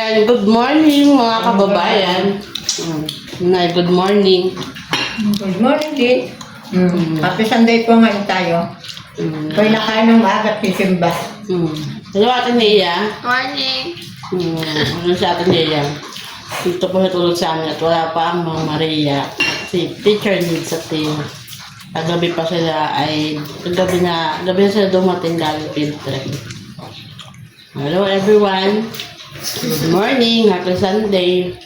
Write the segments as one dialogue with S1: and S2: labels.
S1: Ayan, good morning mga kababayan. Good morning.
S2: Good morning, Kit. Happy Sunday po ngayon tayo. Kaya nakain ng maaga at sisimba.
S1: Hello, Ate Nia.
S3: Morning.
S1: Ano si Ate Nia? Dito po natulog sa amin at wala pa ang mga Maria. At si teacher needs sa team. Kagabi pa sila ay, gabi na sila dumating galing field trip. Hello everyone. Good morning. Happy Sunday.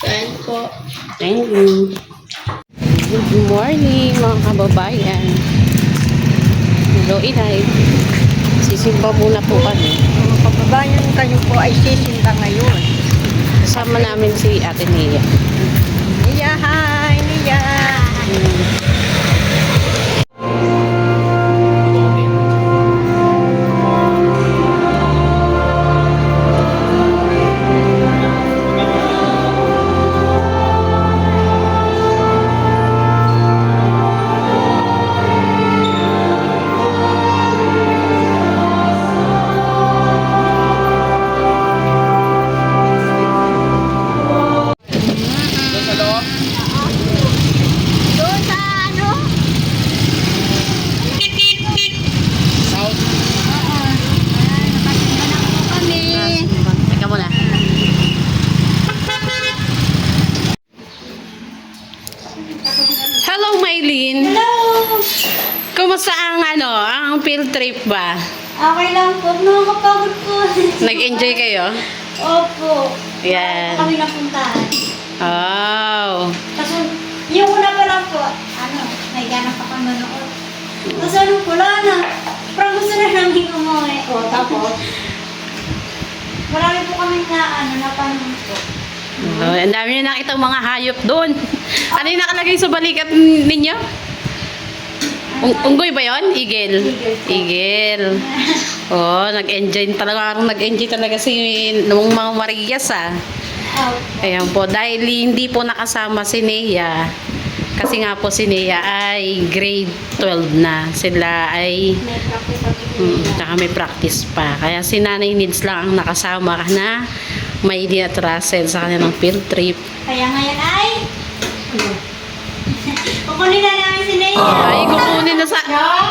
S3: Kain po.
S1: Thank you. Good morning mga kababayan. Hello, Inay. Sisimba muna po kami.
S2: Mga kababayan, kayo po ay sisimba ngayon.
S1: Kasama namin si Ate Nia.
S2: Nia, hi, Nia.
S3: Doon sa ano?
S1: South.
S3: Nakasimba na po kami.
S1: Teka muna. Hello, Maylene.
S3: Hello!
S1: Kumusta ang field trip ba?
S3: Okay lang po. Nakakapagod po.
S1: Nag-enjoy kayo?
S3: Opo.
S1: Yan.
S3: Kami napuntahan.
S1: Oh.
S3: Kasi yung una pa lang po, may gana pa kami manood. Kasi wala na. Parang gusto na namin umuwi. O, tapos? Marami po kami napanood po.
S1: Oh, ang dami nyo nakita mga hayop doon. Ano yung nakalagay sa balikat ninyo? Unggoy ba yon? Eagle? Eagle. Oh, nag-enjoy talaga si nung mga Marias ah.
S3: Oh.
S1: Ayan po, dahil hindi po nakasama si Nea, kasi nga po si Nea ay grade 12 na. Sila ay
S3: May practice kami.
S1: tsaka may practice pa. Kaya si Nanay Needs lang ang nakasama na may at Russell sa kanilang field trip.
S3: Kaya ngayon ay kukunin na namin si Nea.
S1: Ay, kukunin na sa...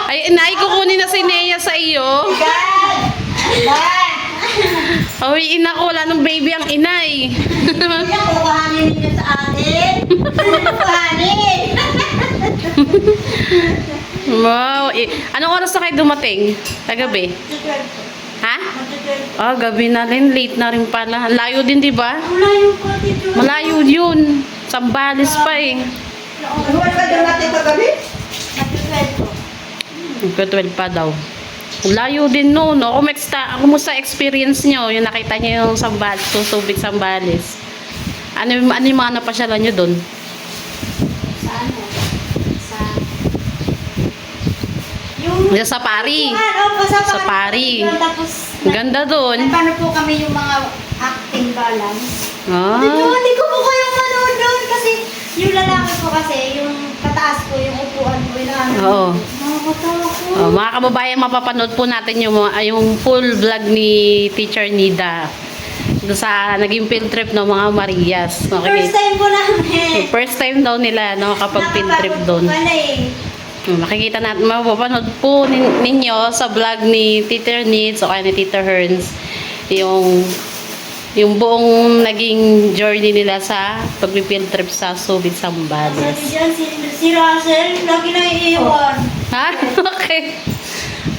S1: Ay, Nay, kukunin na si Nea sa iyo. Ay, ina ko, wala nung baby ang inay.
S3: Kukuhanin niyo sa atin. Kukuhanin.
S1: Wow. Anong oras na kayo dumating? Kagabi? Ha? Ah, gabi na rin. Late na rin pala. Layo din, di ba?
S3: Malayo po dito.
S1: Malayo yun. Sambales pa eh.
S2: Huwag ka doon natin kagabi?
S1: Nagka-12 pa daw. Layo din no. Kumusta experience nyo? Yung nakita nyo yung Sambales, Susubit Sambales. Ano yung mga napasyalan nyo doon?
S3: Sa ano? Yung
S1: Sa Pari.
S3: sa
S1: Pari.
S3: Tapos,
S1: Ganda doon.
S3: paano po kami yung mga acting balance?
S1: Ah.
S3: Hindi ko po kayong manood doon kasi yung lalaki po kasi, yung kataas po, yung upuan po, yung
S1: Oo.
S3: Nakakatawa ko.
S1: Oh, mga kababayan, mapapanood po natin yung full vlog ni Teacher Nida doon sa naging field trip ng mga Marias.
S3: First time po namin.
S1: First time daw nila nakapag field trip doon.
S3: Pala eh.
S1: Makikita natin, mapapanood po ninyo sa vlog ni Teacher Needs o kaya ni Tita Hearns yung buong naging journey nila sa pag-field trip sa Subic, Sambales.
S3: Sabi dyan, si Russell, lagi na iiwan.
S1: Ha? Okay.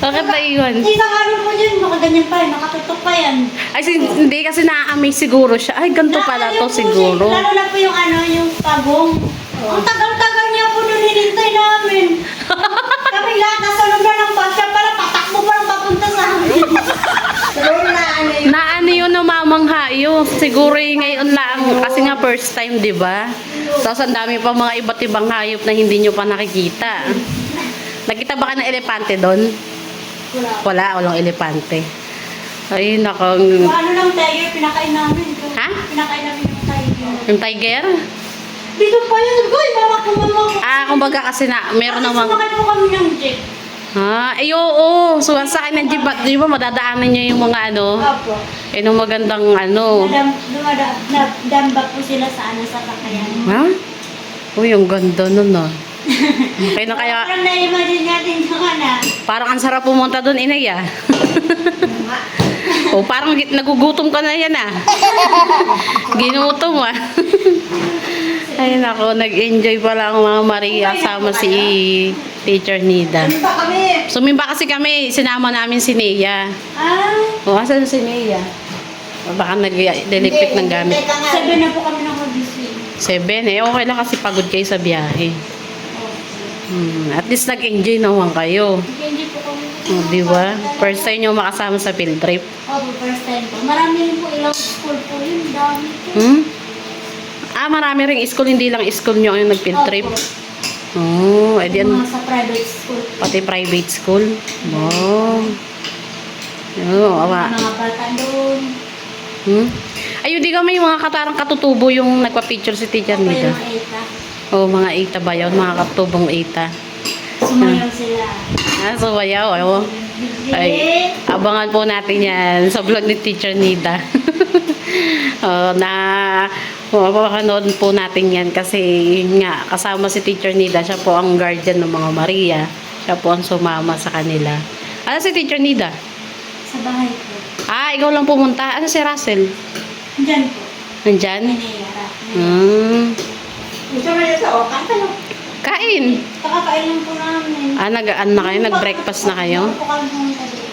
S1: Bakit na iwan?
S3: Isang ano po dyan, nakaganyan pa yan, nakatutok pa yan.
S1: Ay, hindi kasi na-amaze siguro siya. Ay, ganito pala to siguro.
S3: Lalo na po yung yung pagong. Ang tagal-tagal niya po nung hinintay namin. Kami lahat nasa loob na ng bus, siya pala patakbo pa lang papunta sa amin.
S1: Na ano yun, namamangha yun. Siguro yung ngayon lang, kasi nga first time, di ba? Tapos ang dami pa mga iba't ibang hayop na hindi nyo pa nakikita. Nakita ba ka ng elepante doon? Walang elepante. Ay, nakang...
S3: Yung ano lang tiger, pinakain namin.
S1: Ha?
S3: Pinakain namin yung tiger.
S1: Yung tiger?
S3: Dito pa yun, boy, mama ko.
S1: Ah, kumbaga kasi meron namang...
S3: Sumakay po kami ng jeep.
S1: Ay, oo. So, sa akin ng jeep, di ba madadaanan niyo yung mga ano?
S3: Opo.
S1: Nung magandang ano.
S3: Nadamba po sila sa ano sa kakayan.
S1: Ha? Uy, ang ganda nun ah. Okay na kaya,
S3: Parang na-imagine natin yung ano.
S1: parang ang sarap pumunta doon, inay ah. O parang nagugutom ka na yan ah. Ginutom ah. Ay nako, nag-enjoy pala ang mga Maria kasama si Teacher Nida.
S2: Ano ba kami?
S1: Sumimba kasi kami, sinama namin si Nea.
S3: Ah,
S1: O, asan si Nea? O, baka nag-delikpit ng gamit.
S2: Teka nga.
S3: sabi na po kami ng kabisi.
S1: 7 eh, okay lang kasi pagod kayo sa biyahe. At least nag-enjoy naman kayo.
S3: Hindi po kami.
S1: O, di ba? First time nyo makasama sa field trip.
S3: Opo, first time po. Marami rin po ilang school po yun. Dami po.
S1: Hmm? Ah, marami ring school, hindi lang school nyo yung nag-field trip.
S3: Opo.
S1: Oh, edi
S3: Mga sa private school.
S1: pati private school. Wow. Oo, awa.
S3: Mga bata doon.
S1: Ayun, di ka may mga katarang katutubo yung nagpa-picture si Teacher
S3: Opo,
S1: Nida.
S3: yung mga eta.
S1: Oo, mga 8 ba yun? Mga katubong 8.
S3: Sumayaw sila.
S1: Ah, so bayaw. Oh. Ay, abangan po natin yan sa vlog ni Teacher Nida. Mapapanood po natin yan kasi nga, kasama si Teacher Nida, siya po ang guardian ng mga Maria. Siya po ang sumama sa kanila. Ano si Teacher Nida?
S3: Sa bahay po.
S1: Ah, ikaw lang pumunta. Ano si Russell?
S3: Diyan po.
S1: Nandyan?
S3: Nangyayara.
S2: Gusto mo yun sa okan? Ano?
S1: Kain.
S3: Kakakain lang po namin.
S1: Ah, nag-ano na kayo? Nag-breakfast na kayo?
S3: Hindi po kami pumunta doon.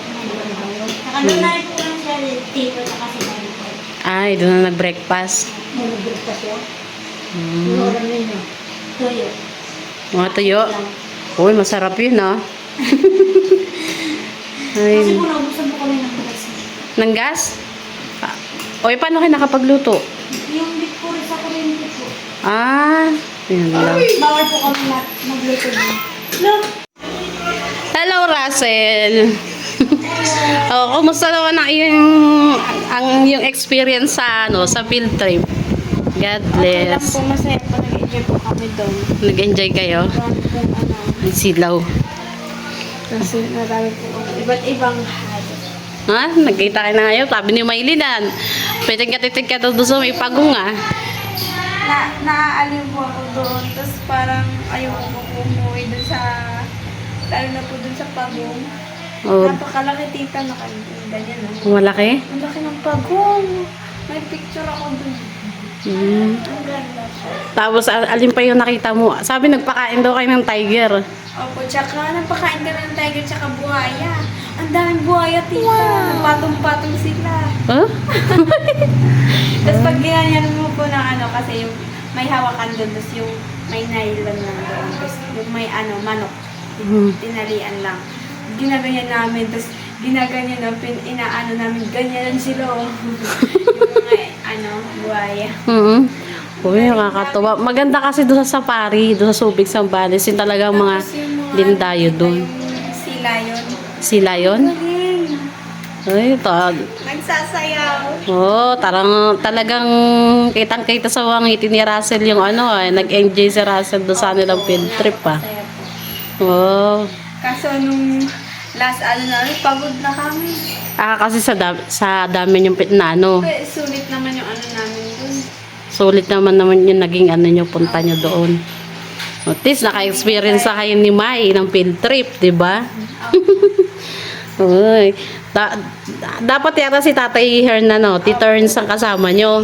S3: Nakaloon na rin po kami siya tito at kasi kami po.
S1: Ay, doon na nag-breakfast.
S2: Nalugod ka siya.
S1: Hmm.
S2: Yung oras ninyo.
S3: Tuyo.
S1: Mga tuyo.
S3: Lang.
S1: Uy, masarap yun, ah. Ay,
S3: Kasi po naubusan po kami ng gas.
S1: ng gas? Ah, Uy, paano kayo nakapagluto?
S3: Yung bit po rin sa kuryente po.
S1: Ah, yun lang.
S3: Bawal po kami magluto din. Look!
S1: Hello, Russell. Oh, kumusta naman ang iyong experience sa sa field trip? God
S3: Okay lang
S1: bless.
S3: po, masaya po. Nag-enjoy po kami doon.
S1: Nag-enjoy kayo?
S3: Marami po
S1: Ang silaw.
S3: Kasi marami po iba't ibang habit.
S1: Ha? Nagkita kayo na ngayon. Sabi ni Maylinan. Pwede ka titig ka doon sa may pagong ah.
S4: Naaaliw po ako doon. Tapos parang ayoko po umuwi doon sa, lalo na po doon sa pagong.
S1: Oh,
S4: Napakalaki tita na ganyan.
S1: malaki?
S4: Ang laki ng pagong. May picture ako doon.
S1: Hmm.
S4: Ang ganda po.
S1: Tapos alin pa yung nakita mo? Sabi nagpakain daw kayo ng tiger.
S4: Opo, tsaka napakain ka ng tiger tsaka buhaya. Ang daming buhaya tita. Nagpatong-patong sila.
S1: Huh?
S4: Tapos pag ginanyan mo po ng ano, kasi yung may hawakan doon, tapos yung may nylon lang doon, tapos yung may manok, tinalian lang. Ginaganyan namin, tapos ginaganyan namin, inaano namin, ganyan sila. Oh. Yung mga buhaya.
S1: Uy, nakakatuwa. Maganda kasi doon sa safari, doon sa Subic, Sambales. Yung talagang mga
S4: Tapos yung mga
S1: dindayo doon.
S4: yung sila yun.
S1: Sila yun?
S4: Galing.
S1: Ay,
S4: Nagsasayaw.
S1: oh, talagang kitang-kita sa wangiti ni Russell yung nag-enjoy si Russell doon sa nilang field trip ah.
S4: Napakasaya po.
S1: Oh.
S4: Kaso nung last namin, pagod na kami.
S1: Ah, kasi sa dami yung
S4: Pero sulit naman yung namin doon.
S1: sulit naman yung naging nyo, punta nyo doon. At least, naka-experience sa kayo ni Mai ng field trip, di ba? Uy. Dapat yata si Tatay Hernan, Tito Ernst ang kasama nyo.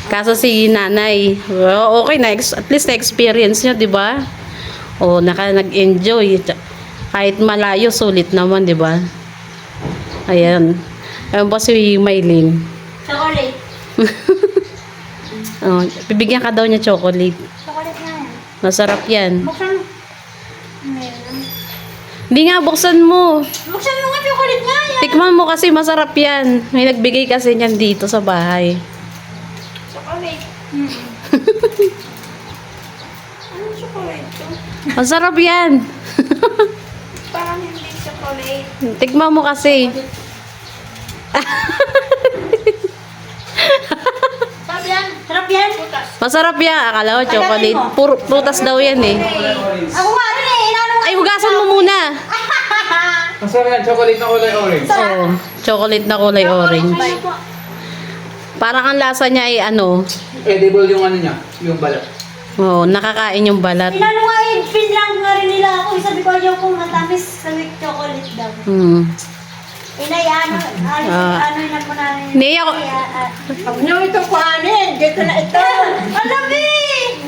S1: Kaso si Nanay, well, okay na, at least na-experience nyo, di ba? O, nag-enjoy. Kahit malayo, sulit naman, di ba? Ayan. Ayan po si Maylin.
S3: Chocolate.
S1: Oh, bibigyan ka daw niya chocolate.
S3: Chocolate na yan.
S1: Masarap yan.
S3: Buksan mo. Meron.
S1: Hindi nga, buksan mo.
S3: Buksan mo nga chocolate nga yan.
S1: Tikman mo kasi masarap yan. May nagbigay kasi niyan dito sa bahay.
S4: Chocolate. Anong chocolate to?
S1: Masarap yan.
S4: Parang hindi chocolate.
S1: Tikman mo kasi.
S3: Sarap yan. Sarap yan.
S1: Masarap yan. Akala ko chocolate. Puro prutas daw yan eh.
S3: Ako nga rin eh. Inano nga.
S1: Ay, hugasan mo muna.
S5: Masarap yan, chocolate na kulay orange.
S1: Oo, chocolate na kulay orange. Parang ang lasa niya ay ano,
S5: Edible yung ano niya, yung balat.
S1: oh, nakakain yung balat.
S3: Tinanong nga yun, pinlang nga rin nila ako. Sabi ko, ayaw kong matamis sa with chocolate daw.
S1: Hmm.
S3: Inay, ano na po namin.
S1: Nia,
S2: Huwag niyo ito kuhanin. Dito na ito.
S3: Alabi!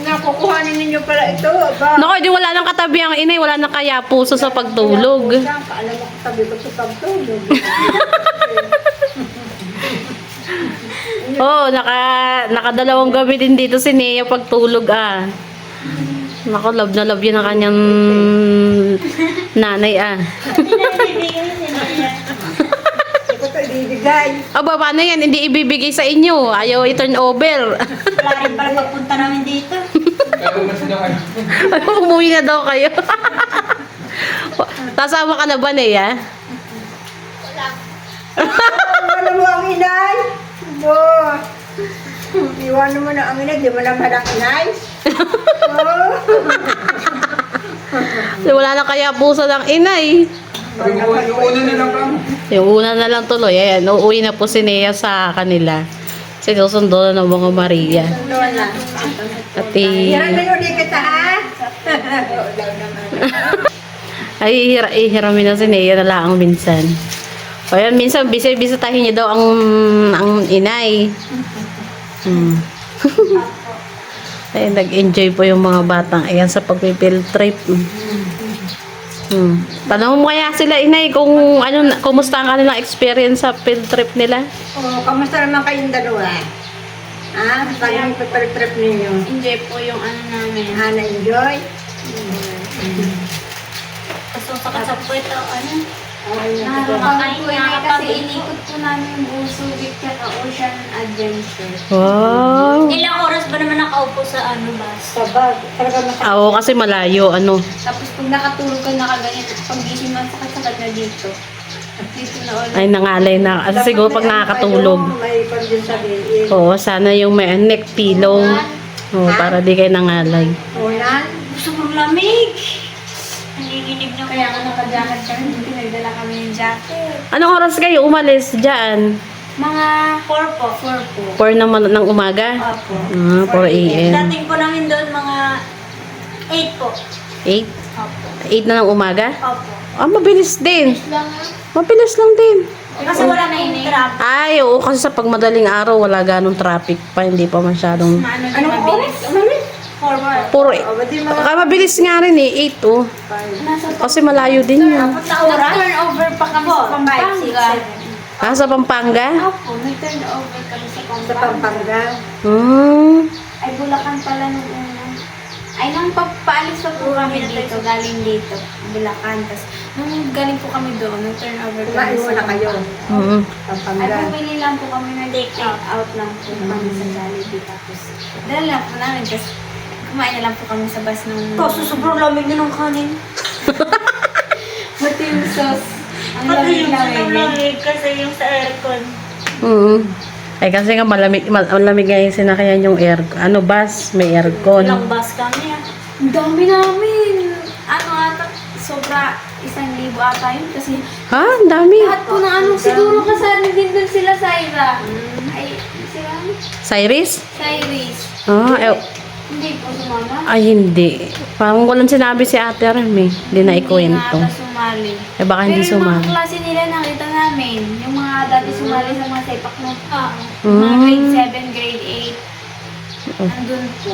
S2: Nakukuhanin ninyo pala ito. Ba?
S1: naku, di wala nang katabi ang inay, wala nang kaya puso sa pagtulog.
S2: Alam mo, sabi ko sa pagtulog.
S1: Oh, nakadalawang gabi din dito si Nia pagtulog ah. Naku, love na love yun ang kanyang nanay ah.
S3: Pinabibigyan sila yan.
S2: Hindi ko ito ibibigay.
S1: Aba, paano yan? Hindi ibibigay sa inyo. Ayaw i-turn over.
S3: Wala rin pala pagpunta namin dito.
S5: Kaya umasin na kayo.
S1: Umuwi na daw kayo. Tasama ka na ba, Nia?
S2: Ano mo ang inay? Bo. Iwan mo na ang inay. Di mo na malang inay. Oh.
S1: Wala na kaya puso ng inay.
S5: Yung una na lang kamo.
S1: Yung una na lang tuloy. Ayan, uuwi na po si Nia sa kanila. Sinusundo na ng mga Maria.
S2: Doon na.
S1: At
S2: Hirap na yun kita ha?
S1: ay ihiramin na si Nia na lang minsan. O yan, minsan bisitahin niya daw ang inay. Hmm. Ay, nag-enjoy po yung mga batang ayan sa pag-field trip. Tanong mo kaya sila, inay, kung ano, kumusta ang kanilang experience sa field trip nila?
S2: Oh, kamusta naman kayong dalawa? Ha? Paano yung trip ninyo?
S4: Enjoy po yung ano namin.
S2: Ha, na-enjoy?
S3: Gusto sa kasapwet o ano.
S2: Okay na.
S4: Nakakakain po yun kasi inikot po namin yung buong Subic at Ocean Adventure.
S1: Wow!
S3: Ilang oras ba naman nakaupo sa ano bus?
S2: Sabag. Talaga maka...
S1: Oo, kasi malayo, ano.
S4: Tapos pag nakatulog ka nakaganyan, pag gising mo sakit-sakit na dito. Dito na ulit.
S1: Ay, nangalay na. Kasi siguro pag nakakatulog.
S2: May pag-din sabihin.
S1: Oo, sana yung may neck pillow. Oo, para di kayo nangalay.
S2: Ulan?
S3: Gusto mong lamig. Nanginginig na
S4: Kaya nga naka-jacket kami, hindi nagdala kami ng jacket.
S1: Anong oras kayo umalis dyan?
S4: Mga
S3: 4 po.
S4: 4 po.
S1: 4 naman ng umaga?
S3: Opo.
S1: 4 a.m.
S3: Dating po namin doon mga 8 po.
S1: 8?
S3: Opo.
S1: 8 na ng umaga?
S3: Opo.
S1: Ah, mabilis din.
S3: Lang
S1: Mabilis lang din.
S3: Kasi wala na yung trap.
S1: Ay, oo, kasi sa pagmadaling araw, wala ganong traffic pa. Hindi pa masyadong...
S4: Maano din
S2: Anong
S4: mabilis.
S2: oras? Umalis?
S3: 4
S1: Puro,
S2: O, ba't yung mga...
S1: ah, mabilis nga rin eh, 8 oh.
S4: Nasa
S1: Kasi malayo din yun.
S3: Sa oras?
S4: Nag-turnover pa kami sa
S3: 4, 5,
S4: Pampanga.
S1: Ah, sa Pampanga?
S4: Opo, nag-turnover kami sa
S2: Sa
S4: Pampanga.
S2: Pampanga.
S4: Ay, Bulacan pala nung una. Ay, nang paalis pa po kami dito, galing dito, Bulacan. Tapos, nung galing po kami doon, nag-turnover kami
S2: Kumain muna kayo.
S1: Mm.
S4: Ay,
S2: Pampanga.
S4: bumili lang po kami ng take out lang po kami sa Jollibee. Tapos, dala lang po namin. Tapos, kumain na lang po kami sa bus nung...
S3: Kaso sobrang lamig na ng kanin.
S4: Buti yung sauce. Ang
S3: Pati yung
S4: lamig-lamig.
S3: sobrang lamig kasi yung sa aircon.
S1: Ay, kasi nga malamig nga yung sinakayan yung air, ano, bus, may aircon.
S3: Ilang bus kami ah.
S4: Ang dami namin. Ano ata, sobra 1,000 ata yun. Kasi
S1: Ha? Ang dami.
S4: lahat po ng ano, siguro kasali din dun sila, Syra. Ay, sila?
S1: Cyrus?
S4: Cyrus.
S1: Ah,
S4: Hindi po sumama.
S1: ay, hindi. Parang walang sinabi si ate Rem eh. Hindi na ikwento.
S4: Hindi nga ata sumali.
S1: Eh, baka hindi
S4: Pero yung mga
S1: sumali.
S4: klase nila nakita namin. Yung mga dati sumali sa mga sepak na
S1: Mm.
S4: mga grade 7, grade 8. Nandun po.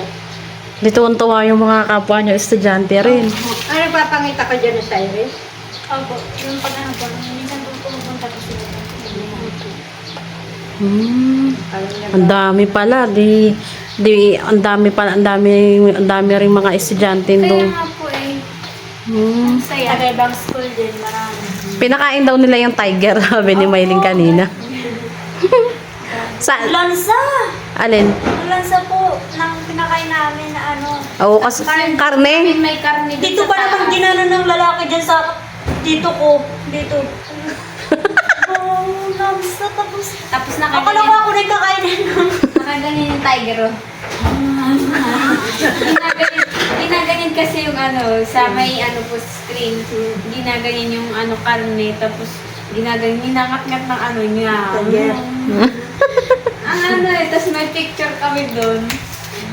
S1: Dito tuwa yung mga kapwa nyo, estudyante rin.
S2: Ano papangita ko dyan sa Iris?
S3: Opo, yung pag ano po, minsan po pumunta po sila.
S2: Alam niya
S1: Ang dami pala. Ang dami rin mga estudyante
S4: Kaya
S1: doon.
S4: nga po eh.
S1: Hmm.
S4: Ang saya.
S3: Taga-ibang school din, marami.
S1: Pinakain daw nila yung tiger, sabi ni Maylin kanina. Sa,
S3: Lansa!
S1: alin?
S3: Ang lansa po, nang pinakain namin na ano.
S1: Oo, kasi karne.
S4: May karne din
S3: Dito
S4: sa
S3: pa naman
S4: taas.
S3: ginano ng lalaki dyan sa... Dito ko. Dito. Oh, lansa. Tapos...
S4: Tapos
S3: Ako lang ako rin kakainin.
S4: nakaganyan yung tiger oh. Ginaganyan ginaganyan kasi yung ano, sa may ano po screen, ginaganyan yung ano karne, tapos ginaganyan, ninangat-ngat ng ano niya.
S2: Tiger.
S4: Ang ano eh, tapos may picture kami doon.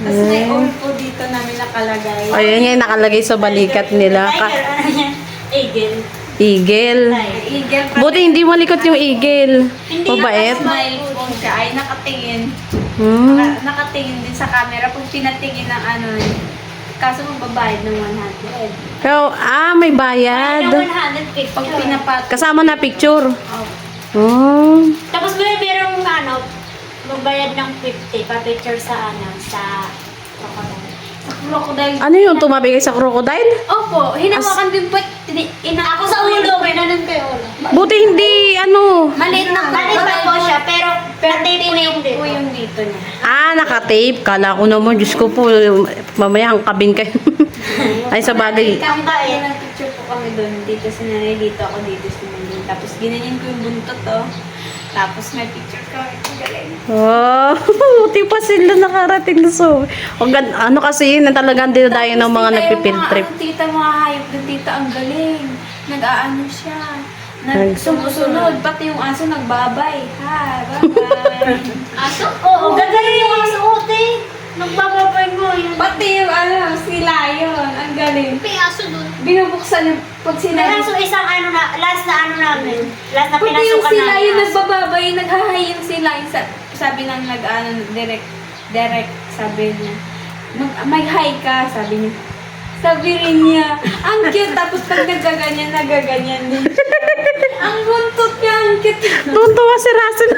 S4: Tapos may all po dito namin nakalagay.
S1: Ayun yung nakalagay sa balikat nila.
S3: Tiger, ano yan? Eagle.
S1: Eagle.
S4: Eagle pa.
S1: Buti hindi malikot yung eagle. Mabait.
S4: Smile phone siya ay nakatingin.
S1: Hmm.
S4: Nakatingin din sa camera. Pag pinatingin ng ano, kaso magbabayad ng 100.
S1: Pero, may bayad.
S3: Ng 150.
S4: Pag pinapat.
S1: Kasama na picture.
S4: Oh.
S1: Oh.
S3: Tapos may merong ano, magbayad ng 50 pa-picture sa ano, sa crocodile.
S4: Sa crocodile.
S1: Ano yung tumabigay sa crocodile?
S4: Opo, hinawakan din po.
S3: Ako sa ulo, ginanon ko yung ulo.
S1: Buti hindi,
S4: Maliit na
S3: Maliit pa po siya, pero natape po yung
S4: po
S3: dito.
S4: yung dito niya.
S1: Naka-tape. Kala ko naman, Diyos ko po, mamaya hangkabin kayo. Ay, sa bagay.
S4: Kami tayo ng picture po kami doon. Dito si nanay, dito ako, dito si nanay. Tapos ginanyan ko yung buntot, oh. Tapos may picture kami. Ang galing.
S1: Oh, buti pa sila nakarating na so. Ano kasi yun, talagang dinadayo ng mga nagpipill trip.
S4: Tita, mga hayop doon, tita, ang galing. Nag-aano siya. Sumusunod. Pati yung aso nagbabay. Ha, bye-bye.
S3: Aso? Oo, gagaling yung aso uti. Nagbababay mo yun.
S4: Pati yung ano, si Lion. Ang galing.
S3: May aso dun.
S4: Binubuksan yung pag
S3: May
S4: sinabi.
S3: aso isang ano na, last na ano namin. Last na
S4: Pati yung
S3: pinasukan
S4: sila
S3: namin.
S4: yung
S3: aso.
S4: nagbababay, naghahay yung sila. Sabi ng direct, sabi niya, may hi ka, sabi niya. Sabi rin niya, ang cute. Tapos pag nagaganyan din siya. Ang buntot niya, ang cute.
S1: Tuntua si Russell.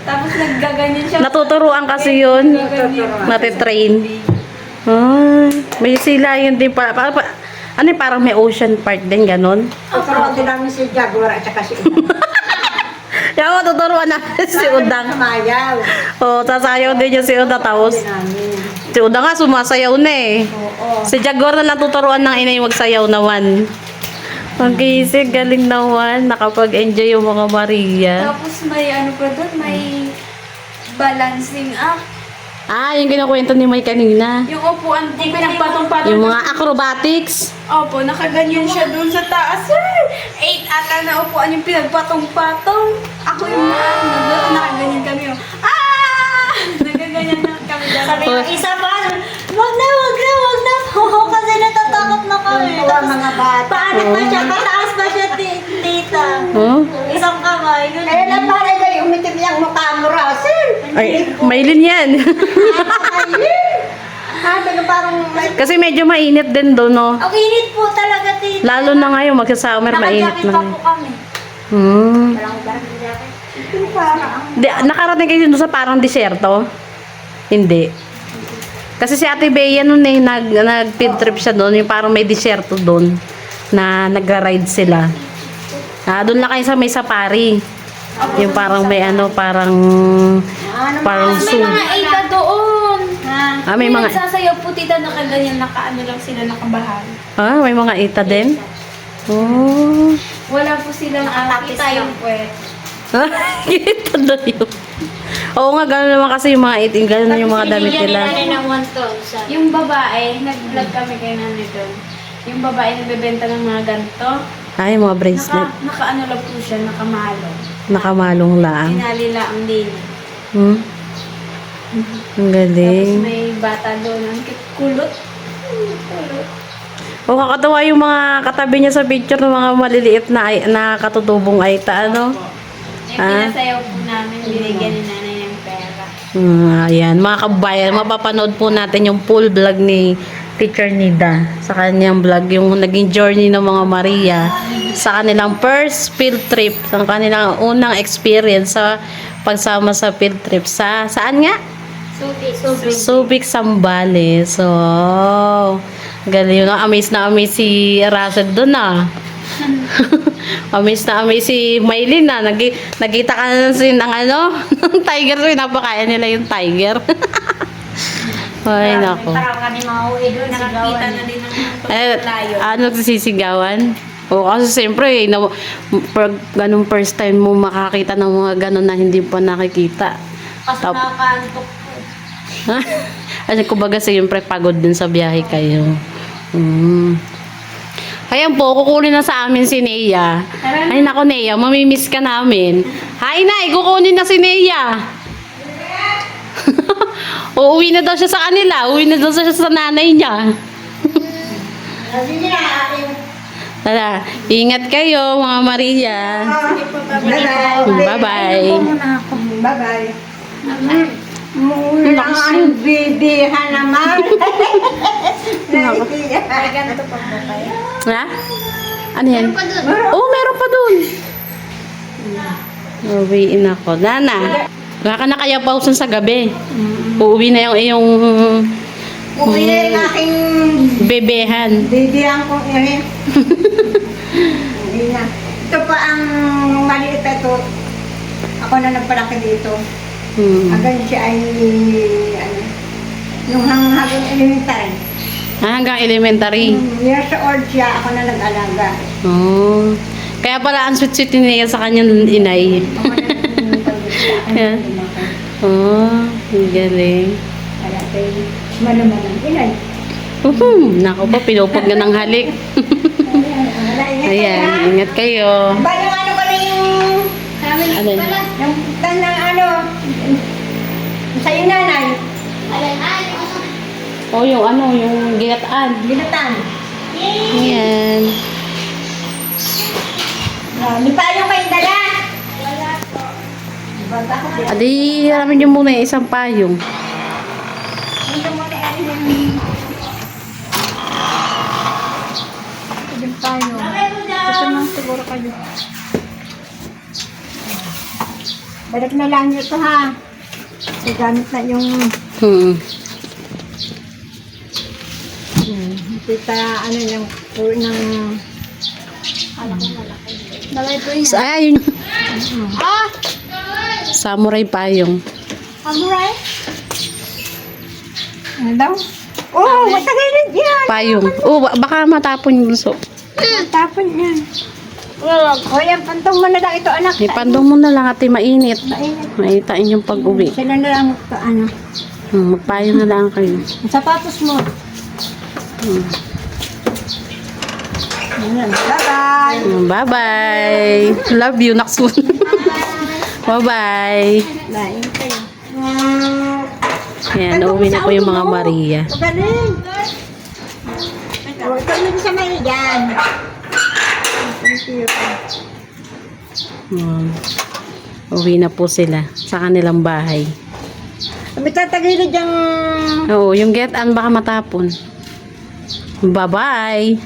S4: Tapos naggaganyan siya.
S1: Natuturuan kasi yun.
S4: Nagaganyan.
S1: Matitrain. May sila yun din pala. Ano yung parang may ocean park din, ganon?
S2: Tuturuan din namin si Jaguar at saka si
S1: Yung tuturuan natin si Udang.
S2: Sumayaw.
S1: Sasayaw din yung si Udang. Tapos,
S2: Namin.
S1: si Udang nga sumasayaw na eh.
S2: Oo.
S1: Si Jaguar na lang tuturuan ng inay magsayaw naman. Mag-isig, galing naman. Nakapag-enjoy yung mga Maria.
S4: Tapos may ano pa doon, may balancing act.
S1: Yung ginakwento ni May kanina.
S4: Yung upuan, pinagpatong-patong.
S1: Yung mga acrobatics.
S4: Opo, nakaganyan siya doon sa taas. Ay! 8 ata na upuan yung pinagpatong-patong. Ako yung nakaganyan kami. Nagaganyan na kami dyan.
S3: Sabi ng isa pa, wag na. Oo, kasi natatakot na kami.
S2: Tuwa mga bata.
S3: Paano pa siya? Pataas pa siya, tita.
S1: Oh?
S3: Isang kamay. Ganun.
S2: Kaya lang parang kayo umitim yung mukha mo, Russell.
S1: Ay, mailin yan.
S2: Talaga parang may...
S1: Kasi medyo mainit din doon, no?
S3: Ang init po talaga, tita.
S1: Lalo na ngayon, magsa-summer, mainit
S3: Naka-jacket
S1: na.
S3: pa po kami. Walang jacket.
S1: Nakarating kayo doon sa parang disyerto? Hindi. Kasi si Ate Bea noon nag-field trip siya doon, yung parang may disyerto doon na nagra-ride sila. Doon lang kayo sa may safari. Yung parang may parang
S4: May
S1: zoo.
S4: mga ita doon.
S1: May
S4: Yung
S1: mga
S4: nagsasayaw po tita, nakaganyan, nakaano lang sila, nakabahan.
S1: may mga ita din. Oh.
S4: Wala po silang
S3: Nakatapis
S4: kita yung
S3: lang.
S4: puwet.
S1: Kita doon yun. Oo nga, gano'n naman kasi yung mga iting, gano'n yung mga damit nila.
S3: Binigyan ng 1,000.
S4: Yung babae, nag-vlog kami kay nanay doon. Yung babae nagbebenta ng mga ganito.
S1: Mga bracelet.
S4: Naka-ano lang po siya, nakamalo.
S1: Nakamalong lang.
S4: Pinali lang ang din.
S1: Ang
S4: Tapos
S1: galing.
S4: may bata doon, ang kulot. Kulot.
S1: Kakatawa yung mga katabi niya sa picture ng mga maliliit na katutubong aita, ano?
S4: Yung pinasayaw po namin, binigyan ni nanay ng pera.
S1: Ayan, mga kabayan, mapapanood po natin yung full vlog ni Teacher Nida sa kanyang vlog, yung naging journey ng mga Maria sa kanilang first field trip, sa kanilang unang experience sa pagsama sa field trip saan nga? Subic, Zambales. So, galing na amaze si Russell doon amaze si Maylin na. Nakita ka na ng ng tiger. Napakain nila yung tiger. Ay, nako.
S3: Parang kami mga uwi doon.
S4: Nakakita na din ng
S1: Eh,
S4: layo.
S1: sisigawan? Kasi siyempre, pag ganun first time mo makakita ng mga ganun na hindi pa nakikita.
S3: Kasi
S1: Tap-
S3: nakakantok po.
S1: Kasi kumbaga siyempre pagod din sa biyahe kayo. Ayan po, kukunin na sa amin si Nea. Ay nako Nea, mamimiss ka namin. Hi Nay, kukunin na si Nea. Uuwi na daw siya sa kanila. Uuwi na daw siya sa nanay niya.
S2: Sige na, akin.
S1: Tara, ingat kayo mga Maria. Bye-bye.
S2: Bye-bye. Muna ang bibihan naman.
S4: Ganito po po kayo.
S1: Ha? Ano yan? Oh, meron pa dun. Uwiin ako. Nana, wala ka na kaya pausan sa gabi. Uuwi na yung iyong
S2: Uwi na yung aking
S1: bebehan.
S2: bibihan ko yun. Hindi na. Ito pa ang maliit na ito. Ako na nagpalaki dito. Hanggang siya ay, ano, nung hanggang elementary.
S1: Hanggang elementary.
S2: Years old siya, ako na nag-alaga.
S1: Oh. Kaya pala ang sweet-sweet niya sa kanyang inay.
S2: Ako na nag-alaga.
S1: Yeah. Oh, ang galing.
S2: Kaya tayo, maluman ang inay.
S1: Nako po, pinupag na ng halik. Ayan, ingat kayo.
S2: Ba yung ano pala yung,
S1: Ano yun?
S2: yung tan ng ano, sa'yo nanay,
S1: Oh, yung ano, yung ginataan.
S2: ginatan.
S1: Ayan.
S2: Di pa yung kayo dala? Baga ko din.
S1: Adi, hiramin nyo muna yung isang payong.
S2: Hindi mo na yan yung...
S4: Din tayo. Gusto naman siguro kayo.
S2: Balik na lang ito ha. Gamit na yung kita ano yung ng
S4: Dala ito yun.
S1: Ayun. Samurai payong.
S4: Samurai?
S2: ano daw? Oh, matagilid yan.
S1: Payong. Oh, baka matapon yung bunso.
S2: Tapon yan. O yan, pantong mo na lang ito anak.
S1: Ipandong mo na lang ate, mainit.
S2: Mainit.
S1: Maitain yung pag-uwi.
S2: Sila na lang ito ano.
S1: Magpayong na lang kayo.
S2: Ang sapatos mo. Ayan. Bye-bye.
S1: Bye-bye. Love you, Naksun. Bye-bye.
S2: Lain kayo.
S1: Ayan, uuwi na po yung mga Maria.
S2: Galing. O, ito mo sa may yan. Thank you.
S1: Uwi na po sila sa kanilang bahay.
S2: May tatagilid yung...
S1: Oo, yung get-an baka matapon. Bye-bye.